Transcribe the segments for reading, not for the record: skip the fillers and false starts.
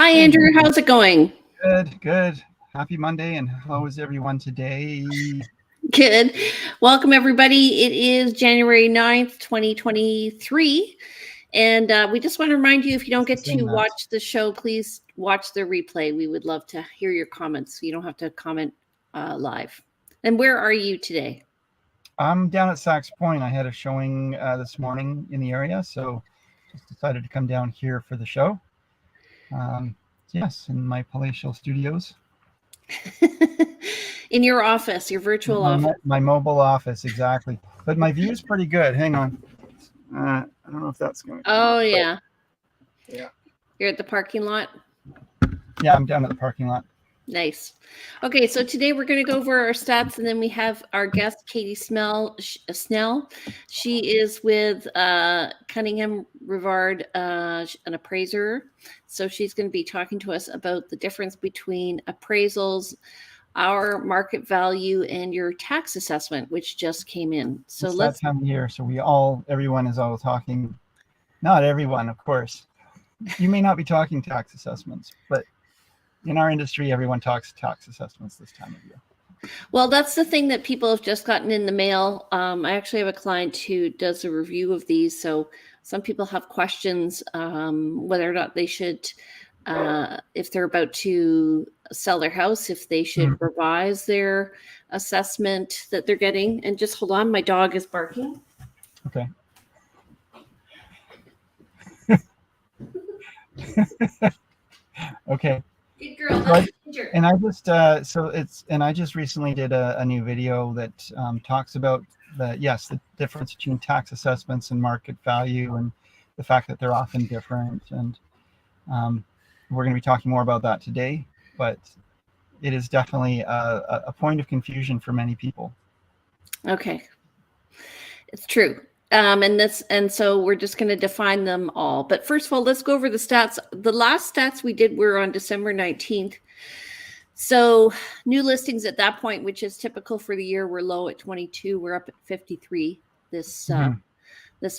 Hi, Andrew. How's it going? Good, good. Happy Monday, and how is everyone today? Good. Welcome, everybody. It is January 9th, 2023. And we just want to remind you, if you don't get to watch the show, please watch the replay. We would love to hear your comments. You don't have to comment live. And where are you today? I'm down at Sax Point. I had a showing this morning in the area, so just decided to come down here for the show. Yes, in my palatial studios. In your office, your virtual office. My mobile office, exactly. But my view is pretty good. Hang on. I don't know if that's going to... Oh, yeah. Yeah. You're at the parking lot? Yeah, I'm down at the parking lot. Nice. Okay, so today we're going to go over our stats, and then we have our guest, Katie Snell. She is with Cunningham Rivard, an appraiser. So she's going to be talking to us about the difference between appraisals, our market value, and your tax assessment, which just came in. So it's let's... that time of year, so everyone is all talking. Not everyone, of course. You may not be talking tax assessments, but in our industry, everyone talks tax assessments this time of year. Well, that's the thing that people have just gotten in the mail. I actually have a client who does a review of these. So some people have questions whether or not they should, if they're about to sell their house, if they should revise their assessment that they're getting. And just hold on, my dog is barking. Okay. Okay. Good girl. That's Ginger. And I just recently did a new video that talks about the difference between tax assessments and market value, and the fact that they're often different. And we're going to be talking more about that today, but it is definitely a point of confusion for many people. Okay, it's true. And so we're just going to define them all. But first of all, let's go over the stats. The last stats we did were on December 19th. So new listings at that point, which is typical for the year, were low at 22. We're up at 53 this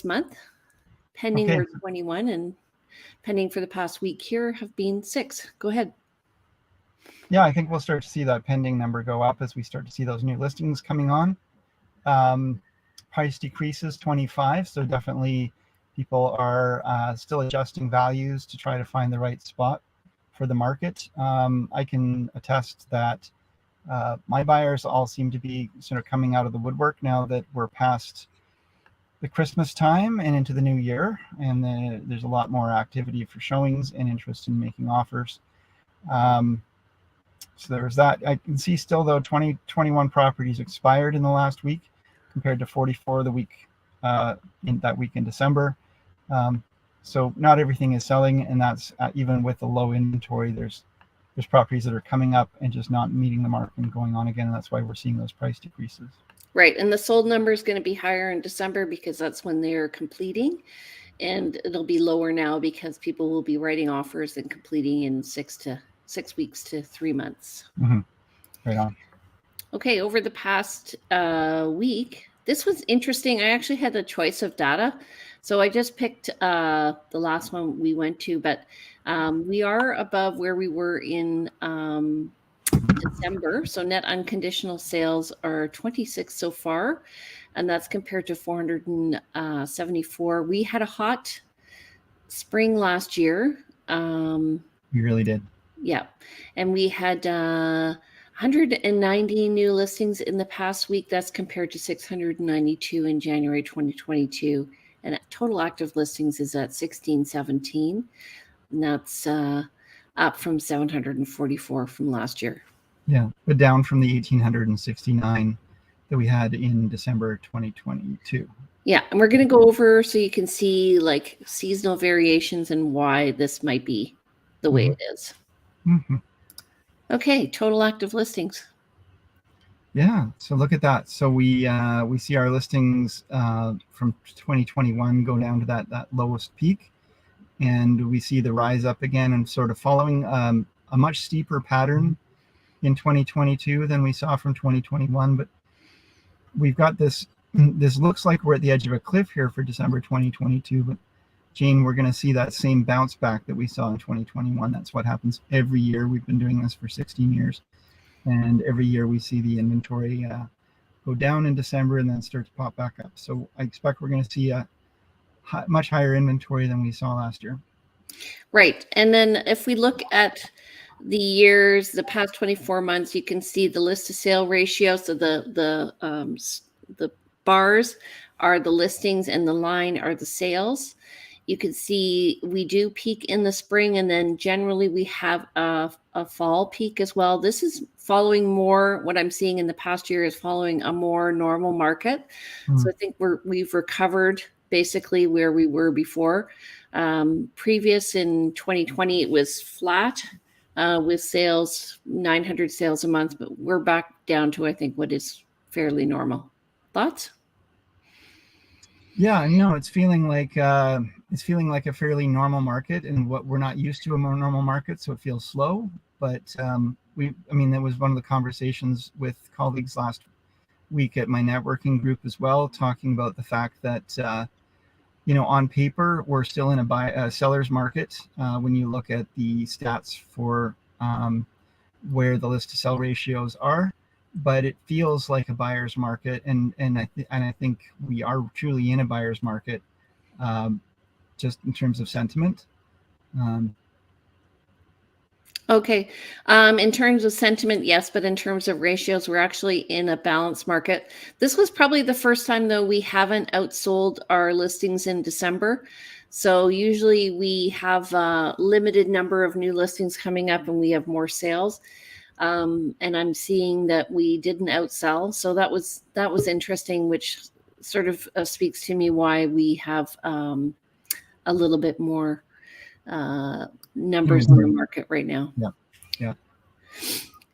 month. Pending were 21, and pending for the past week here have been 6. Go ahead. Yeah, I think we'll start to see that pending number go up as we start to see those new listings coming on. Price decreases 25, so definitely people are still adjusting values to try to find the right spot for the market. I can attest that my buyers all seem to be sort of coming out of the woodwork now that we're past the Christmas time and into the new year, and there's a lot more activity for showings and interest in making offers. So there's that. I can see still, though, 21 properties expired in the last week, compared to 44 the week in December. So not everything is selling, and that's even with the low inventory. There's properties that are coming up and just not meeting the market and going on again, and that's why we're seeing those price decreases. Right, and the sold number is going to be higher in December because that's when they're completing, and it'll be lower now because people will be writing offers and completing in 6 weeks to 3 months. Right on. Okay, over the past week, this was interesting. I actually had a choice of data. So I just picked the last one we went to, but we are above where we were in December. So net unconditional sales are 26 so far, and that's compared to 474. We had a hot spring last year. We really did. Yeah, and we had 190 new listings in the past week. That's compared to 692 in January 2022. And total active listings is at 1617. And that's up from 744 from last year. Yeah, but down from the 1,869 that we had in December 2022. Yeah, and we're going to go over so you can see like seasonal variations and why this might be the way it is. Okay, total active listings. Yeah, so look at that. So we see our listings from 2021 go down to that lowest peak, and we see the rise up again, and sort of following a much steeper pattern in 2022 than we saw from 2021. But we've got this looks like we're at the edge of a cliff here for December 2022, but Jane, we're going to see that same bounce back that we saw in 2021. That's what happens every year. We've been doing this for 16 years. And every year we see the inventory go down in December and then start to pop back up. So I expect we're going to see a much higher inventory than we saw last year. Right. And then if we look at the years, the past 24 months, you can see the list to sale ratio. So the bars are the listings and the line are the sales. You can see we do peak in the spring, and then generally we have a fall peak as well. This is following more, what I'm seeing in the past year is following a more normal market. So I think we've recovered basically where we were before. Previous in 2020, it was flat with sales, 900 sales a month, but we're back down to, I think, what is fairly normal. Thoughts? Yeah, no, it's feeling like a fairly normal market, and what we're not used to a more normal market, so it feels slow. But that was one of the conversations with colleagues last week at my networking group as well, talking about the fact that on paper we're still in a seller's market when you look at the stats for where the list to sell ratios are. But it feels like a buyer's market, and I think we are truly in a buyer's market, just in terms of sentiment. Okay. In terms of sentiment, yes, but in terms of ratios, we're actually in a balanced market. This was probably the first time, though, we haven't outsold our listings in December. So usually we have a limited number of new listings coming up and we have more sales. And I'm seeing that we didn't outsell. So that was interesting, which sort of speaks to me why we have a little bit more numbers on the market right now. Yeah.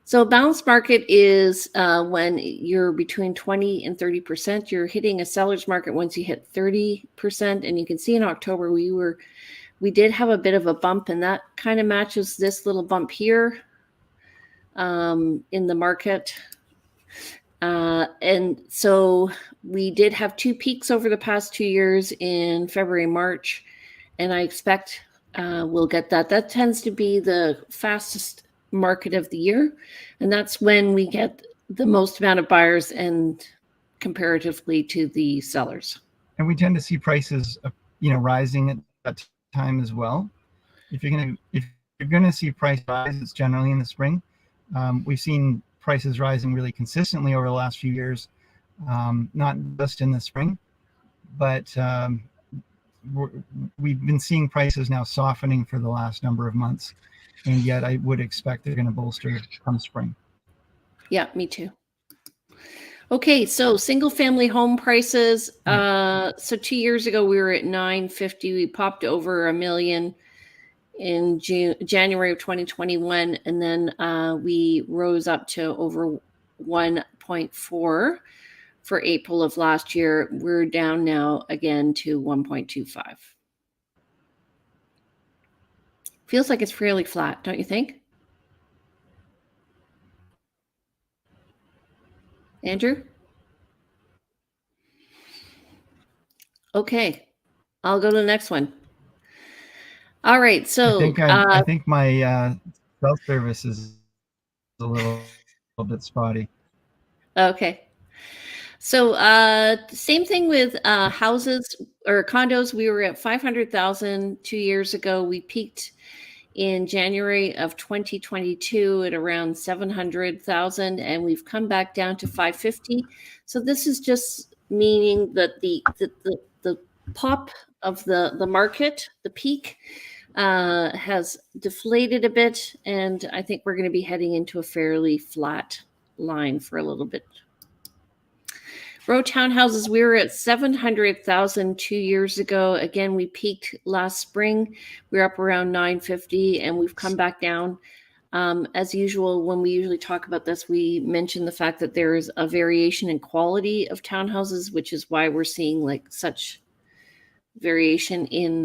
So a balanced market is when you're between 20 and 30%. You're hitting a seller's market once you hit 30%. And you can see in October we did have a bit of a bump, and that kind of matches this little bump here in the market. And so we did have two peaks over the past 2 years in February, March, and I expect we'll get that. That tends to be the fastest market of the year, and that's when we get the most amount of buyers and comparatively to the sellers. And we tend to see prices, rising at that time as well. If you're gonna see price rise, it's generally in the spring. We've seen prices rising really consistently over the last few years, not just in the spring, but we've been seeing prices now softening for the last number of months, and yet I would expect they're going to bolster come spring. Yeah, me too. Okay, so single family home prices. So 2 years ago we were at 950. We popped over $1 million in January of 2021, and then we rose up to over 1.4 for April of last year. We're down now again to 1.25. Feels like it's fairly flat, don't you think? Andrew? Okay, I'll go to the next one. All right, so I think my cell service is a little bit spotty. Okay. So same thing with houses or condos. We were at 500,000 2 years ago. We peaked in January of 2022 at around 700,000, and we've come back down to 550. So this is just meaning that the pop of the market, the peak, has deflated a bit, and I think we're going to be heading into a fairly flat line for a little bit. Row townhouses, we were at 700,000 2 years ago. Again, we peaked last spring. We were up around 950, and we've come back down. As usual, when we usually talk about this, we mention the fact that there is a variation in quality of townhouses, which is why we're seeing like such variation in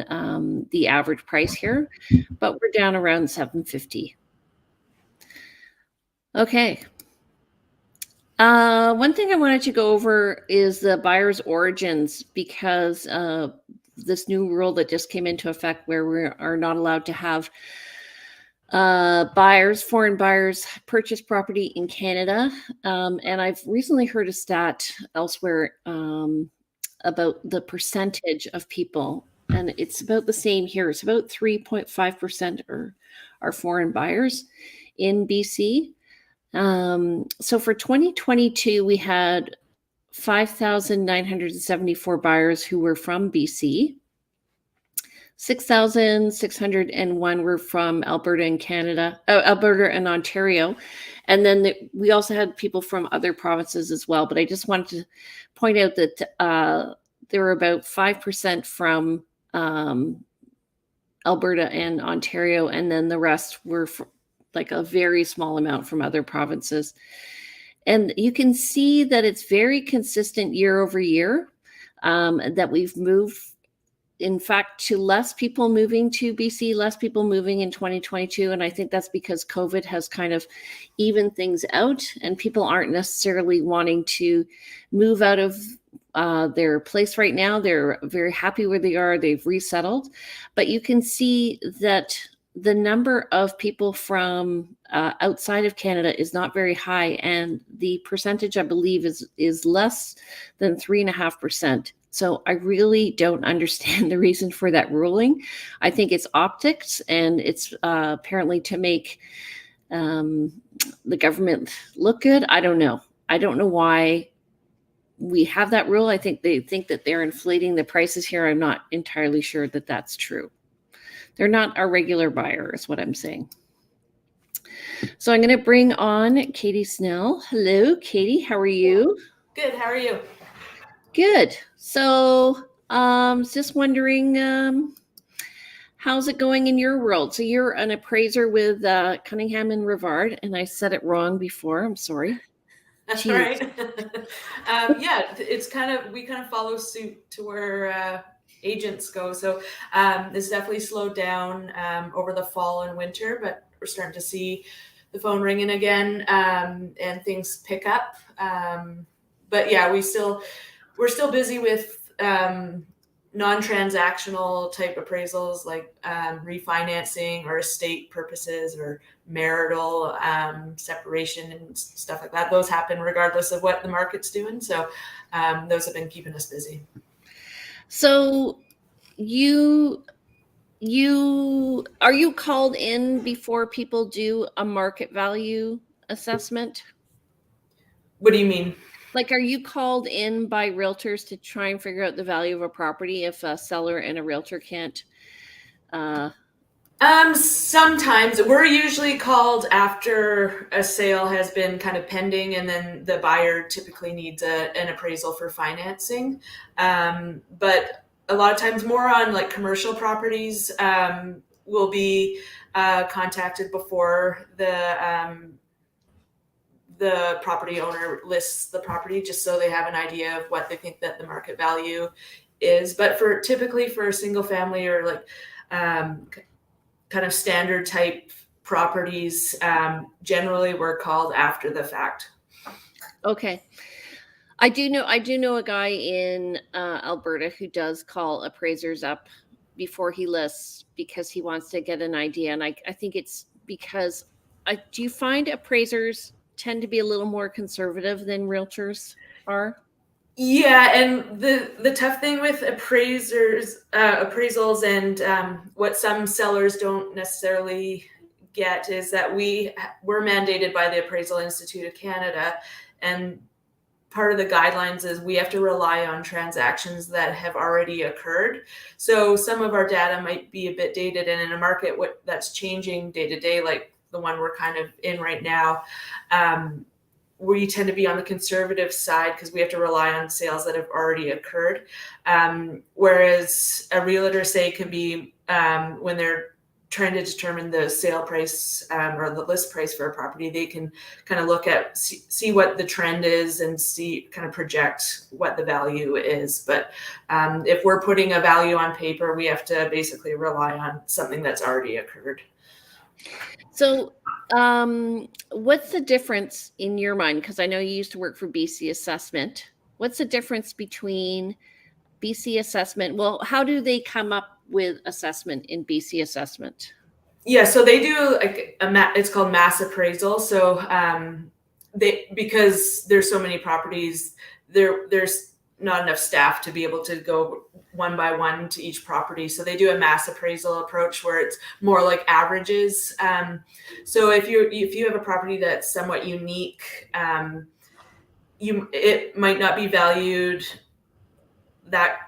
the average price here. But we're down around 750. Okay. One thing I wanted to go over is the buyer's origins, because this new rule that just came into effect where we are not allowed to have foreign buyers purchase property in Canada. And I've recently heard a stat elsewhere about the percentage of people, and it's about the same here. It's about 3.5% are foreign buyers in BC. So for 2022, we had 5,974 buyers who were from BC. 6,601 were from Alberta and Alberta and Ontario. And then we also had people from other provinces as well. But I just wanted to point out that there were about 5% from Alberta and Ontario, and then the rest were like a very small amount from other provinces. And you can see that it's very consistent year over year, that we've moved, in fact, to less people moving to BC, less people moving in 2022. And I think that's because COVID has kind of evened things out, and people aren't necessarily wanting to move out of their place right now. They're very happy where they are. They've resettled. But you can see that the number of people from outside of Canada is not very high. And the percentage, I believe, is less than 3.5%. So I really don't understand the reason for that ruling. I think it's optics, and it's apparently to make the government look good. I don't know. I don't know why we have that rule. I think they think that they're inflating the prices here. I'm not entirely sure that that's true. They're not a regular buyer, is what I'm saying. So I'm going to bring on Katie Snell. Hello, Katie. How are you? Good. How are you? Good. So just wondering, how's it going in your world? So you're an appraiser with Cunningham and Rivard, and I said it wrong before. I'm sorry. That's Jeez. right. Yeah, we kind of follow suit to where agents go. So it's definitely slowed down over the fall and winter, but we're starting to see the phone ringing again, and things pick up. But yeah, we're still busy with non-transactional type appraisals like refinancing or estate purposes or marital separation and stuff like that. Those happen regardless of what the market's doing. So those have been keeping us busy. So are you called in before people do a market value assessment? What do you mean? Like, are you called in by realtors to try and figure out the value of a property if a seller and a realtor can't? Sometimes we're usually called after a sale has been kind of pending, and then the buyer typically needs an appraisal for financing. But a lot of times more on like commercial properties, will be contacted before the property owner lists the property, just so they have an idea of what they think that the market value is. But typically for a single family or like kind of standard type properties, generally we're called after the fact. Okay. I do know a guy in Alberta who does call appraisers up before he lists because he wants to get an idea. And I think it's because do you find appraisers tend to be a little more conservative than realtors are? Yeah, and the tough thing with appraisals and what some sellers don't necessarily get is that we're mandated by the Appraisal Institute of Canada, and part of the guidelines is we have to rely on transactions that have already occurred. So some of our data might be a bit dated, and in a market that's changing day to day, like the one we're kind of in right now, we tend to be on the conservative side because we have to rely on sales that have already occurred. Whereas a realtor, say, can be when they're trying to determine the sale price or the list price for a property, they can kind of look at, see what the trend is and kind of project what the value is. But if we're putting a value on paper, we have to basically rely on something that's already occurred. So what's the difference in your mind? Because I know you used to work for BC Assessment. What's the difference between BC assessment. Well, how do they come up with assessment in BC assessment? Yeah, so they do like it's called mass appraisal. So because there's so many properties, there's not enough staff to be able to go one by one to each property. So they do a mass appraisal approach where it's more like averages. So if you have a property that's somewhat unique, it might not be valued that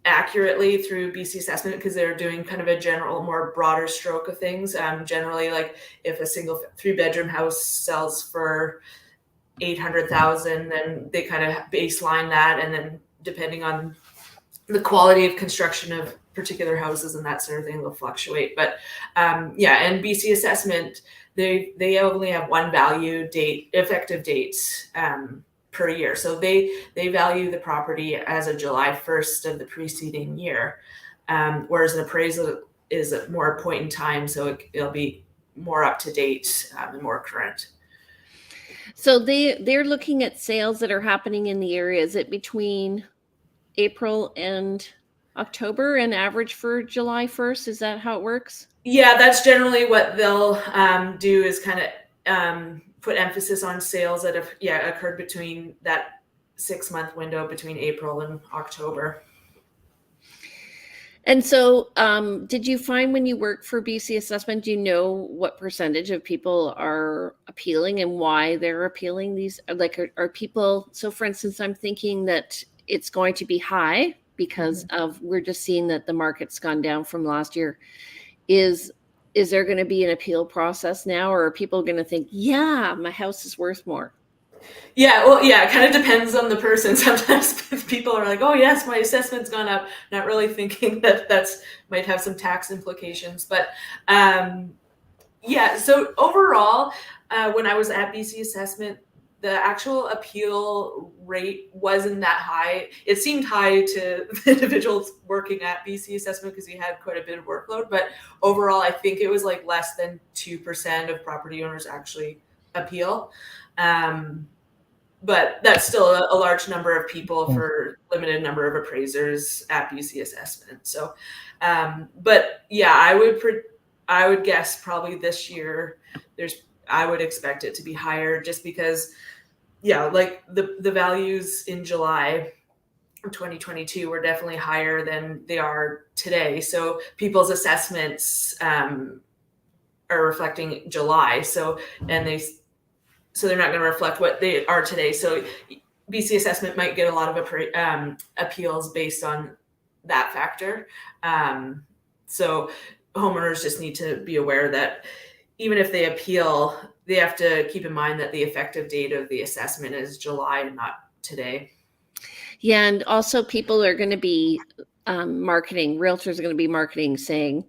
accurately through BC assessment because they're doing kind of a general, more broader stroke of things. Generally, like if a single 3-bedroom house sells for 800,000, then they kind of baseline that, and then depending on the quality of construction of particular houses and that sort of thing will fluctuate. But yeah, and BC assessment, they only have one value date, effective date per year. So they value the property as of July 1st of the preceding year, whereas an appraisal is at more point in time, so it'll be more up to date and more current. So they're looking at sales that are happening in the area. Is it between April and October and average for July 1st? Is that how it works? Yeah, that's generally what they'll do, is kind of put emphasis on sales that have occurred between that 6-month window between April and October. And so did you find when you work for BC assessment, do you know what percentage of people are appealing and why they're appealing these? Like are people, so for instance, I'm thinking that it's going to be high because of, we're just seeing that the market's gone down from last year. Is there going to be an appeal process now, or are people going to think, yeah, my house is worth more? Yeah, well, yeah, it kind of depends on the person. Sometimes people are like, oh yes, my assessment's gone up, not really thinking that that's might have some tax implications. But yeah, so overall, when I was at BC assessment, the actual appeal rate wasn't that high. It seemed high to the individuals working at BC assessment because we had quite a bit of workload, but overall, I think it was like less than 2% of property owners actually appeal. But that's still a large number of people for limited number of appraisers at BC assessment. So, but yeah, I would guess probably this year I would expect it to be higher, just because, yeah, like the values in July of 2022 were definitely higher than they are today. So people's assessments are reflecting July. So they're not going to reflect what they are today. So BC assessment might get a lot of appeals based on that factor. So homeowners just need to be aware that even if they appeal, they have to keep in mind that the effective date of the assessment is July and not today. Yeah, and also people are going to be marketing, realtors are going to be marketing saying,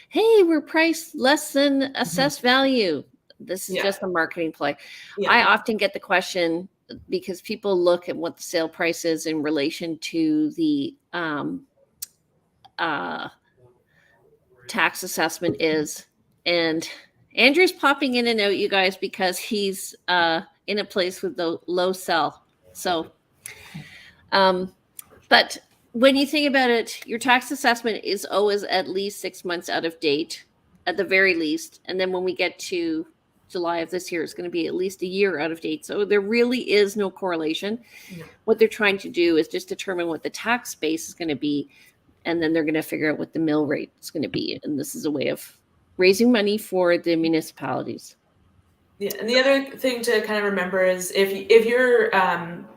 hey, we're priced less than assessed value. This is just a marketing play. Yeah. I often get the question because people look at what the sale price is in relation to the tax assessment is. And Andrew's popping in and out, you guys, because he's in a place with the low sell. So, but when you think about it, your tax assessment is always at least 6 months out of date, at the very least. And then when we get to July of this year, it's going to be at least a year out of date. So there really is no correlation. No. What they're trying to do is just determine what the tax base is going to be. And then they're going to figure out what the mill rate is going to be. And this is a way of raising money for the municipalities. Yeah, and the other thing to kind of remember is if your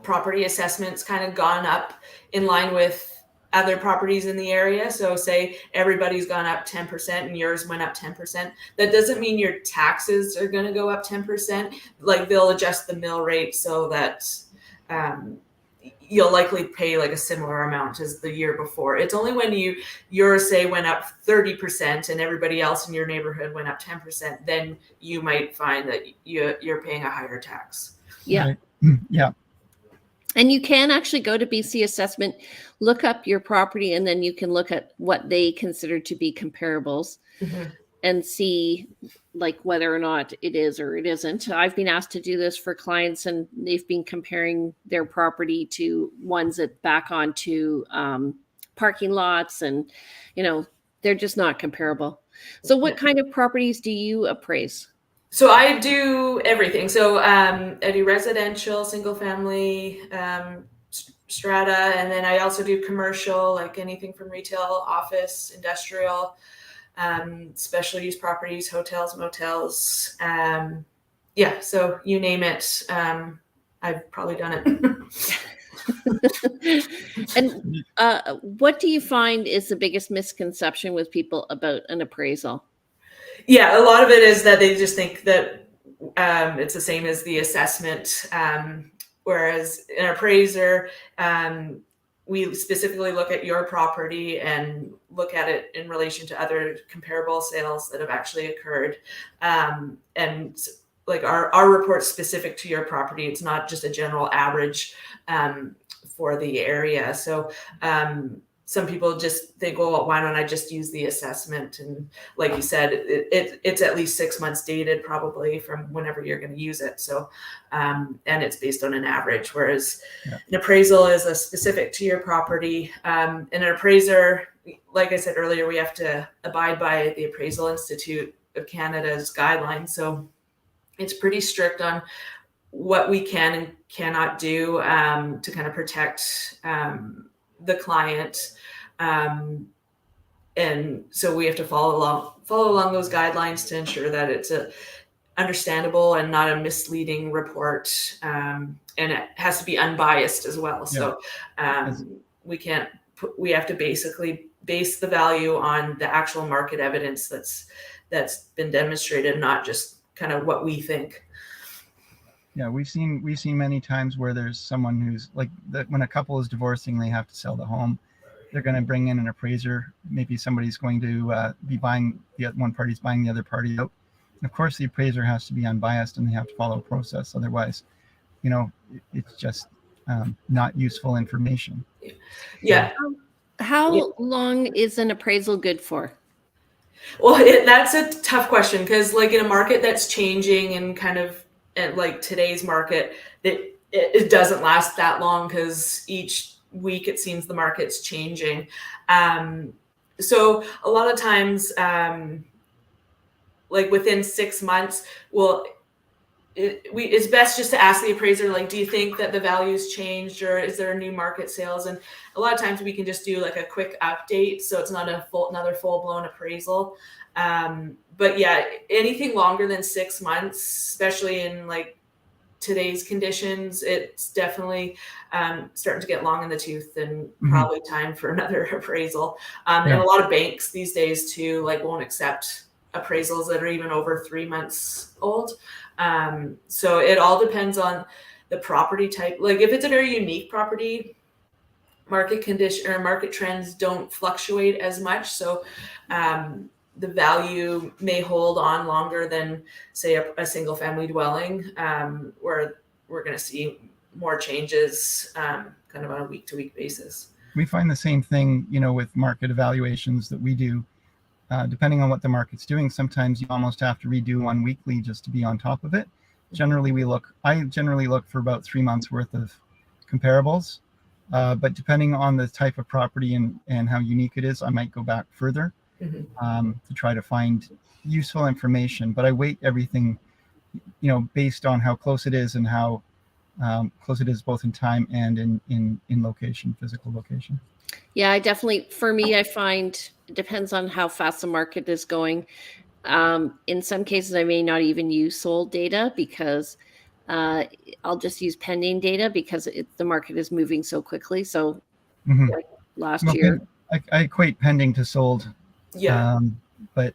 property assessment's kind of gone up in line with other properties in the area, so say everybody's gone up 10% and yours went up 10%, that doesn't mean your taxes are going to go up 10%. Like they'll adjust the mill rate so that you'll likely pay like a similar amount as the year before. It's only when yours say went up 30% and everybody else in your neighborhood went up 10%, then you might find that you're paying a higher tax. Yeah. Right. Yeah. And you can actually go to BC assessment, look up your property, and then you can look at what they consider to be comparables and see like whether or not it is or it isn't. I've been asked to do this for clients, and they've been comparing their property to ones that back onto parking lots, and they're just not comparable. So what kind of properties do you appraise? So I do everything. So I do residential, single family, strata, and then I also do commercial, like anything from retail, office, industrial, special use properties, hotels, motels. Yeah, so you name it. I've probably done it. And what do you find is the biggest misconception with people about an appraisal? Yeah, a lot of it is that they just think that it's the same as the assessment. Whereas an appraiser, we specifically look at your property and look at it in relation to other comparable sales that have actually occurred. And like our report's specific to your property. It's not just a general average for the area. So some people just think, well, why don't I just use the assessment? And like you said, it's at least 6 months dated probably from whenever you're going to use it. So, and it's based on an average, whereas an appraisal is a specific to your property. And an appraiser, like I said earlier, we have to abide by the Appraisal Institute of Canada's guidelines. So it's pretty strict on what we can and cannot do to kind of protect the client. And so we have to follow along those guidelines to ensure that it's a understandable and not a misleading report. And it has to be unbiased as well. So we have to basically base the value on the actual market evidence that's been demonstrated, not just kind of what we think. Yeah, we've seen many times where there's someone who's like when a couple is divorcing, they have to sell the home. They're going to bring in an appraiser. Maybe somebody's going to be buying, one party's buying the other party out. And of course, the appraiser has to be unbiased and they have to follow a process. Otherwise, it's just not useful information. Yeah. How long is an appraisal good for? Well, that's a tough question because like in a market that's changing and kind of like today's market, it doesn't last that long because each week it seems the market's changing. So a lot of times, like within 6 months, it's best just to ask the appraiser, like, do you think that the value's changed or is there a new market sales? And a lot of times we can just do like a quick update. So it's not another full-blown appraisal. But yeah, anything longer than 6 months, especially in like today's conditions, it's definitely starting to get long in the tooth and probably time for another appraisal. And a lot of banks these days too, like won't accept appraisals that are even over 3 months old. So it all depends on the property type. Like if it's a very unique property, market condition or market trends don't fluctuate as much. So the value may hold on longer than say a single family dwelling, where we're going to see more changes kind of on a week to week basis. We find the same thing, with market evaluations that we do. Depending on what the market's doing, sometimes you almost have to redo one weekly just to be on top of it. I generally look for about 3 months worth of comparables. But depending on the type of property and how unique it is, I might go back further to try to find useful information. But I weight everything, based on how close it is and how close it is both in time and in location, physical location. Yeah, for me, I find it depends on how fast the market is going. In some cases, I may not even use sold data because I'll just use pending data because the market is moving so quickly. So like last year. I equate pending to sold. Yeah. But,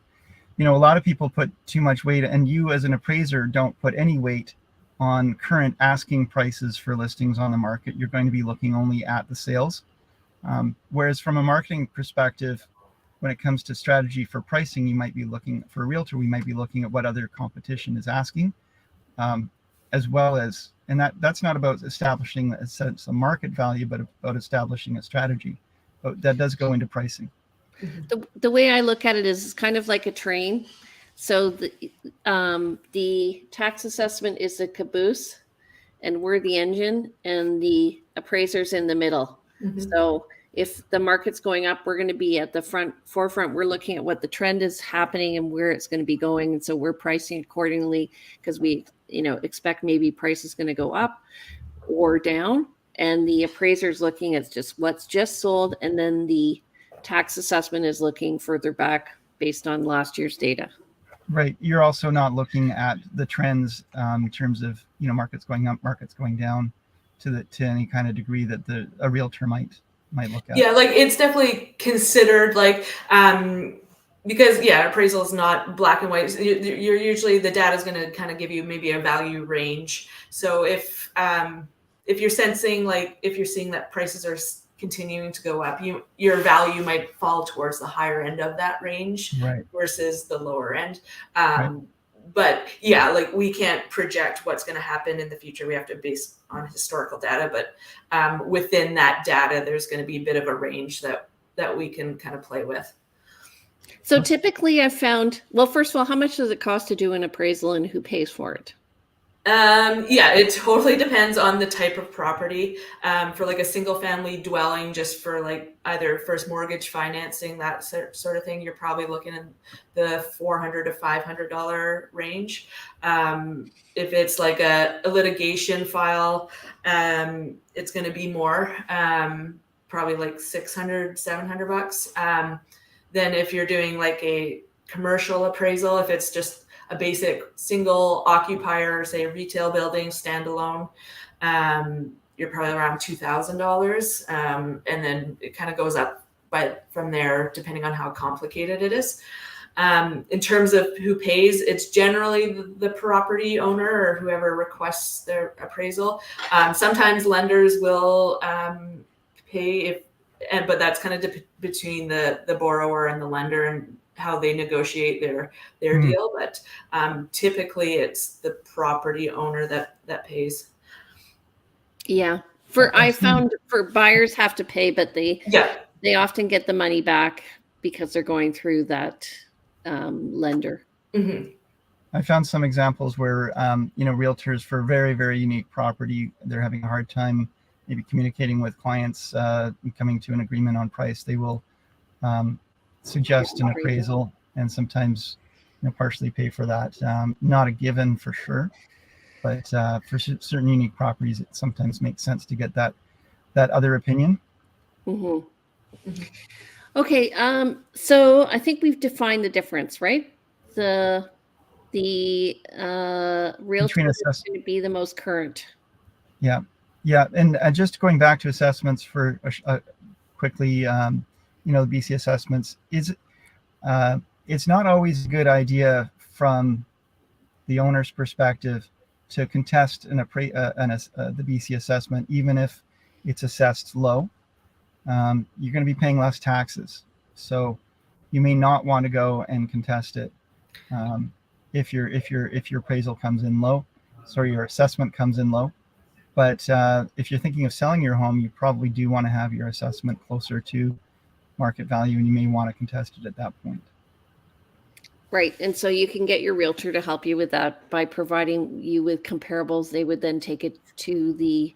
a lot of people put too much weight, and you as an appraiser don't put any weight on current asking prices for listings on the market. You're going to be looking only at the sales. Whereas from a marketing perspective, when it comes to strategy for pricing, you might be looking for a realtor. We might be looking at what other competition is asking, as well as, and that's not about establishing a sense of market value, but about establishing a strategy. But that does go into pricing. The way I look at it is kind of like a train. So the tax assessment is the caboose, and we're the engine, and the appraiser's in the middle. So if the market's going up, we're going to be at the forefront. We're looking at what the trend is happening and where it's going to be going. And so we're pricing accordingly because we, expect maybe price is going to go up or down. And the appraiser is looking at just what's just sold. And then the tax assessment is looking further back based on last year's data. Right. You're also not looking at the trends in terms of, markets going up, markets going down to any kind of degree that a realtor might look at. Yeah, like it's definitely considered because appraisal is not black and white. You're usually, the data is going to kind of give you maybe a value range. So if you're sensing, like if you're seeing that prices are continuing to go up, your value might fall towards the higher end of that range, right, versus the lower end. Right. But yeah, like we can't project what's going to happen in the future. We have to base on historical data, but within that data, there's going to be a bit of a range that we can kind of play with. So typically I've found, well, first of all, how much does it cost to do an appraisal and who pays for it? It totally depends on the type of property. For like a single family dwelling, just for like either first mortgage financing, that sort of thing, you're probably looking in the $400 to $500 range. If it's like a litigation file, it's going to be more, probably like $600, $700. Then if you're doing like a commercial appraisal, if it's just a basic single occupier, say a retail building, standalone, you're probably around $2,000. And then it kind of goes up from there, depending on how complicated it is. In terms of who pays, it's generally the property owner or whoever requests their appraisal. Sometimes lenders will pay, but that's kind of between the borrower and the lender and how they negotiate their deal. But typically it's the property owner that pays. Yeah. I found for buyers have to pay, but they often get the money back because they're going through that lender. Mm-hmm. I found some examples where, realtors for very, very unique property, they're having a hard time maybe communicating with clients, coming to an agreement on price. They will suggest an appraisal and sometimes partially pay for that. Not a given for sure, but for certain unique properties, it sometimes makes sense to get that other opinion. Mm-hmm. Mm-hmm. Okay, so I think we've defined the difference, right? The realtor is going to be the most current. Yeah, and just going back to assessments for quickly. The BC assessments is it's not always a good idea from the owner's perspective to contest the BC assessment, even if it's assessed low. You're going to be paying less taxes, so you may not want to go and contest it if your appraisal comes in low, your assessment comes in low. But if you're thinking of selling your home, you probably do want to have your assessment closer to market value, and you may want to contest it at that point. Right. And so you can get your realtor to help you with that by providing you with comparables. They would then take it to the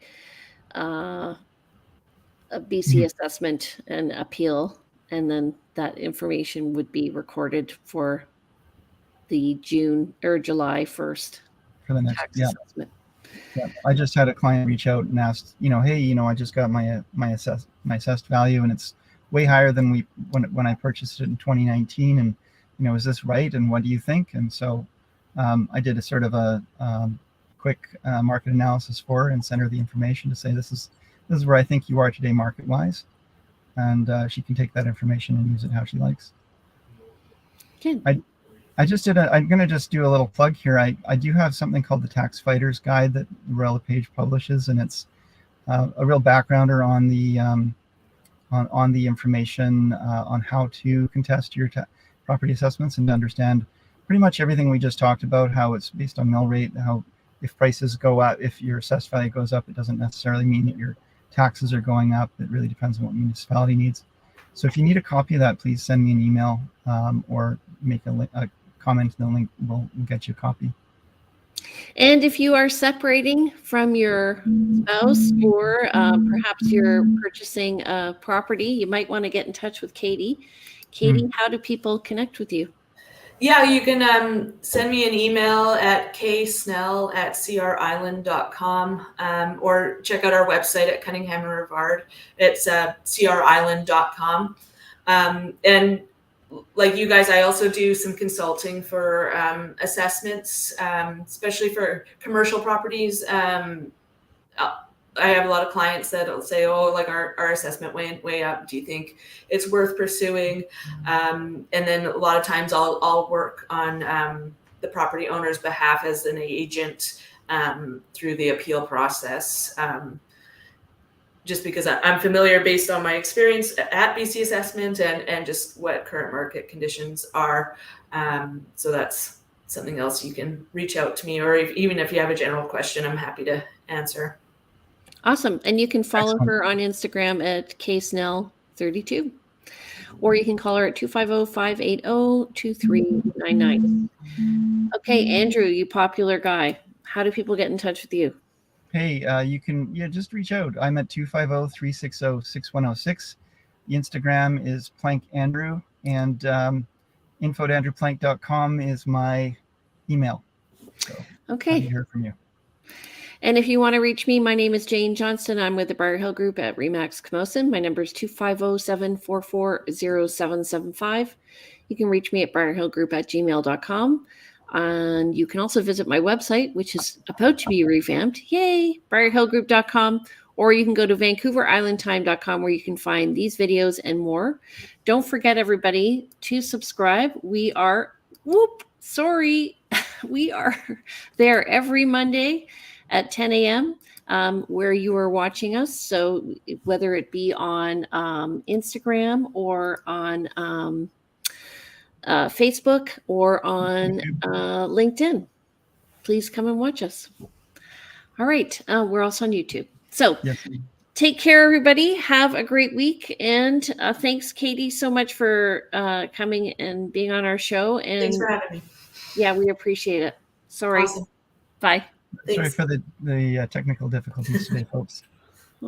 BC assessment and appeal, and then that information would be recorded for the June or July 1st for the next tax assessment. Yeah. I just had a client reach out and asked, hey, I just got my assessed value, and it's way higher than when I purchased it in 2019, and is this right, and what do you think? And so I did a sort of a quick market analysis for her and sent her the information to say this is where I think you are today market wise, and she can take that information and use it how she likes. Good. I'm going to just do a little plug here. I do have something called the Tax Fighter's Guide that LePage publishes, and it's a real backgrounder on the information on how to contest your property assessments and to understand pretty much everything we just talked about, how it's based on mill rate, how if prices go up, if your assessed value goes up, it doesn't necessarily mean that your taxes are going up. It really depends on what municipality needs. So if you need a copy of that, please send me an email or make a comment, and the link will get you a copy. And if you are separating from your spouse, or perhaps you're purchasing a property, you might want to get in touch with Katie. Katie, how do people connect with you? Yeah, you can send me an email at ksnell@crisland.com, or check out our website at Cunningham Rivard. It's crisland.com. And like you guys, I also do some consulting for assessments, especially for commercial properties. I have a lot of clients that'll say, "Oh, like our assessment went way up. Do you think it's worth pursuing?" And then a lot of times I'll work on the property owner's behalf as an agent through the appeal process. Just because I'm familiar based on my experience at BC Assessment and just what current market conditions are. So that's something else you can reach out to me, or even if you have a general question, I'm happy to answer. Awesome. And you can follow Excellent. her on Instagram at ksnell32, or you can call her at 250-580-2399. Okay, Andrew, you popular guy. How do people get in touch with you? Hey, you can just reach out. I'm at 250-360-6106. The Instagram is Plank Andrew, and info@andrewplank.com is my email. So Okay. happy to hear from you. And if you want to reach me, my name is Jane Johnston. I'm with the Briar Hill Group at Remax Camosun. My number is 250-744-0775. You can reach me at briarhillgroup@gmail.com. And you can also visit my website, which is about to be revamped. Yay! briarhillgroup.com. Or you can go to vancouverislandtime.com, where you can find these videos and more. Don't forget, everybody, to subscribe. We are, we are there every Monday at 10 a.m. Where you are watching us. So whether it be on Instagram or on Facebook or on LinkedIn, please come and watch us. All right. We're also on YouTube. So Yes. Take care, everybody. Have a great week. And thanks, Katie, so much for coming and being on our show. And Thanks for having me. Yeah, we appreciate it. Sorry. Awesome. Bye. Sorry Thanks. for the technical difficulties today, folks.